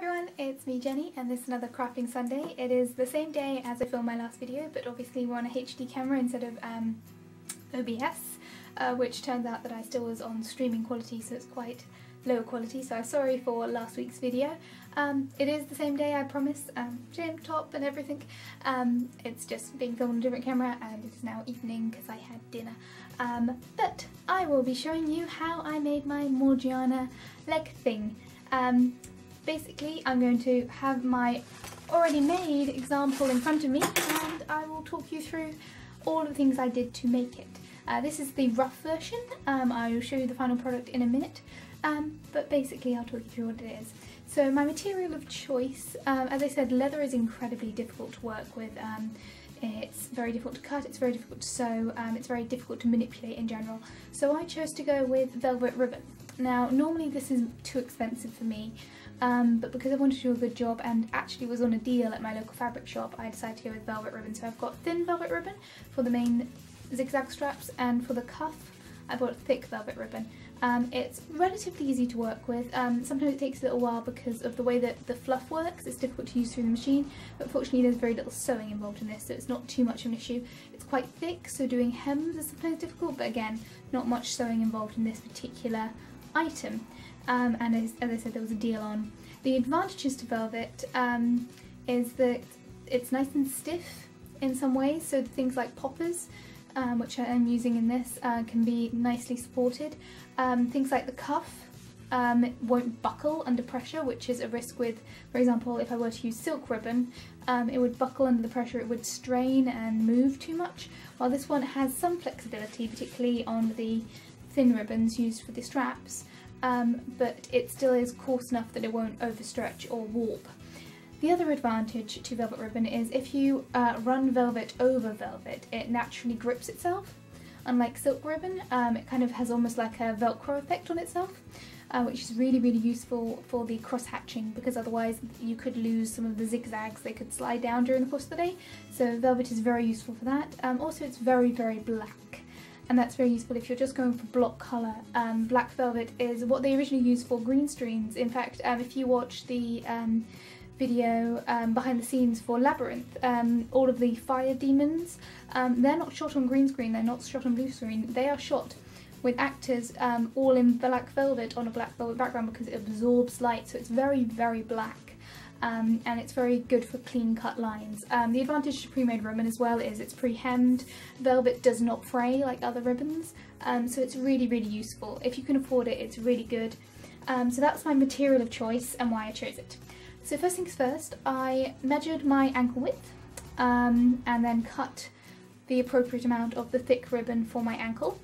everyone, it's me Jenny and this is another Crafting Sunday. It is the same day as I filmed my last video, but obviously we're on a HD camera instead of OBS, which turns out that I still was on streaming quality, so it's quite low quality, so I'm sorry for last week's video. It is the same day, I promise, gym top and everything. It's just being filmed on a different camera and it's now evening because I had dinner. But I will be showing you how I made my Morgiana leg thing. Basically, I'm going to have my already made example in front of me and I will talk you through all of the things I did to make it. This is the rough version. I will show you the final product in a minute, but basically I'll talk you through what it is. So my material of choice, as I said, leather is incredibly difficult to work with. It's very difficult to cut, it's very difficult to sew, it's very difficult to manipulate in general. So I chose to go with velvet ribbon. Now normally this is too expensive for me, but because I wanted to do a good job and actually was on a deal at my local fabric shop, I decided to go with velvet ribbon. So I've got thin velvet ribbon for the main zigzag straps, and for the cuff I bought thick velvet ribbon. It's relatively easy to work with. Sometimes it takes a little while because of the way that the fluff works. It's difficult to use through the machine, but fortunately there's very little sewing involved in this, so it's not too much of an issue. It's quite thick, so doing hems is sometimes difficult, but again, not much sewing involved in this particular item. And as I said, there was a deal on. The advantages to velvet is that it's nice and stiff in some ways, so things like poppers, which I'm using in this, can be nicely supported. Things like the cuff won't buckle under pressure, which is a risk with, for example, if I were to use silk ribbon, it would buckle under the pressure, it would strain and move too much, while this one has some flexibility, particularly on the thin ribbons used for the straps, but it still is coarse enough that it won't overstretch or warp. The other advantage to velvet ribbon is if you run velvet over velvet, it naturally grips itself. Unlike silk ribbon, it kind of has almost like a velcro effect on itself, which is really useful for the cross hatching, because otherwise you could lose some of the zigzags, they could slide down during the course of the day. So velvet is very useful for that. Also it's very black, and that's very useful if you're just going for block colour. Black velvet is what they originally used for green screens. In fact, if you watch the video behind the scenes for Labyrinth, all of the fire demons, they're not shot on green screen, they're not shot on blue screen, they are shot with actors all in black velvet on a black velvet background because it absorbs light, so it's very black, and it's very good for clean cut lines. The advantage to pre-made ribbon as well is it's pre-hemmed. Velvet does not fray like other ribbons, so it's really useful. If you can afford it, it's really good. So that's my material of choice and why I chose it. So first things first, I measured my ankle width and then cut the appropriate amount of the thick ribbon for my ankle,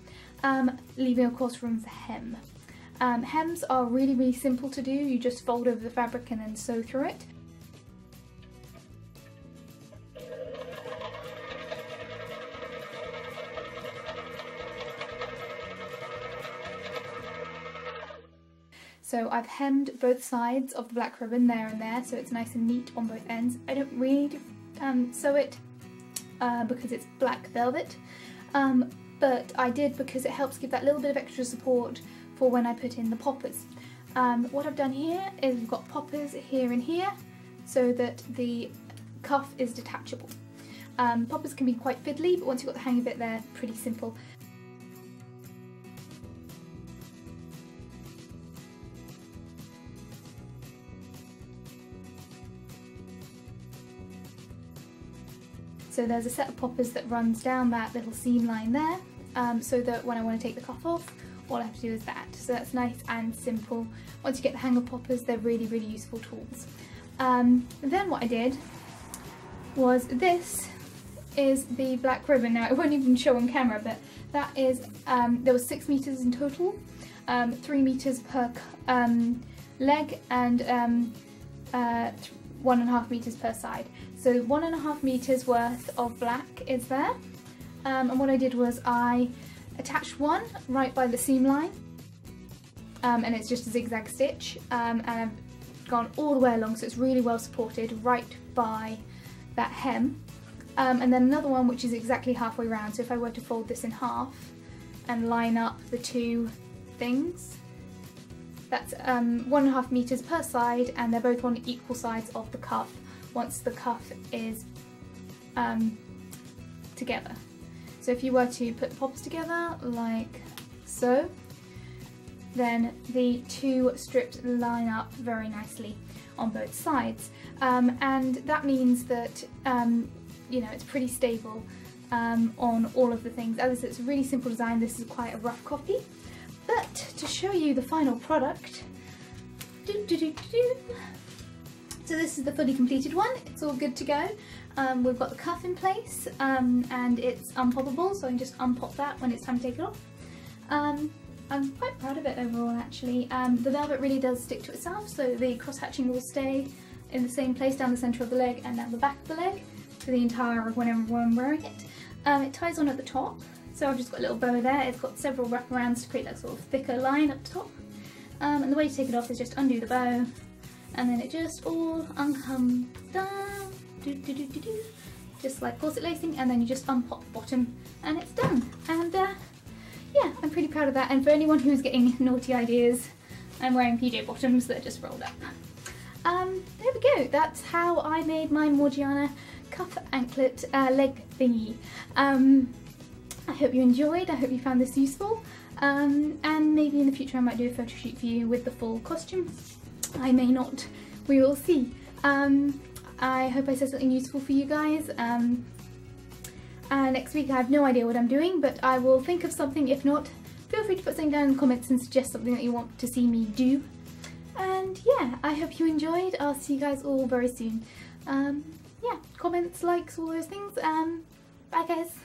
leaving of course room for hem. Hems are really simple to do. You just fold over the fabric and then sew through it. So I've hemmed both sides of the black ribbon there and there, so it's nice and neat on both ends. I don't really sew it because it's black velvet, but I did because it helps give that little bit of extra support for when I put in the poppers. What I've done here is we've got poppers here and here, so that the cuff is detachable. Poppers can be quite fiddly, but once you've got the hang of it, they're pretty simple. So there's a set of poppers that runs down that little seam line there, so that when I want to take the cuff off, all I have to do is that. So that's nice and simple. Once you get the hang of poppers, they're really useful tools. Then what I did was, this is the black ribbon. Now it won't even show on camera, but that is, there was 6 meters in total, 3 meters per leg and 1.5 meters per side. So 1.5 meters worth of black is there, and what I did was I attached one right by the seam line, and it's just a zigzag stitch, and I've gone all the way along, so it's really well supported right by that hem, and then another one which is exactly halfway round. So if I were to fold this in half and line up the two things, That's 1.5 meters per side, and they're both on equal sides of the cuff once the cuff is together. So if you were to put the pops together like so, then the two strips line up very nicely on both sides, and that means that you know, it's pretty stable on all of the things. As I said, it's a really simple design. This is quite a rough copy, but to show you the final product, so this is the fully completed one. It's all good to go. We've got the cuff in place, and it's unpoppable, so I can just unpop that when it's time to take it off. I'm quite proud of it overall, actually. The velvet really does stick to itself, so the cross-hatching will stay in the same place down the centre of the leg and down the back of the leg for the entire of whenever I'm wearing it. It ties on at the top, so I've just got a little bow there. It's got several wraparounds to create that sort of thicker line up top. And the way to take it off is just undo the bow, and then it just all comes down, just like corset lacing, and then you just unpop the bottom and it's done. And yeah, I'm pretty proud of that. And for anyone who's getting naughty ideas, I'm wearing PJ bottoms that are just rolled up. There we go. That's how I made my Morgiana cuff anklet leg thingy. I hope you enjoyed. I hope you found this useful. And maybe in the future I might do a photo shoot for you with the full costume. I may not. We will see. I hope I said something useful for you guys. Next week I have no idea what I'm doing, but I will think of something. If not, feel free to put something down in the comments and suggest something that you want to see me do. And yeah, I hope you enjoyed. I'll see you guys all very soon. Yeah, comments, likes, all those things. Bye guys.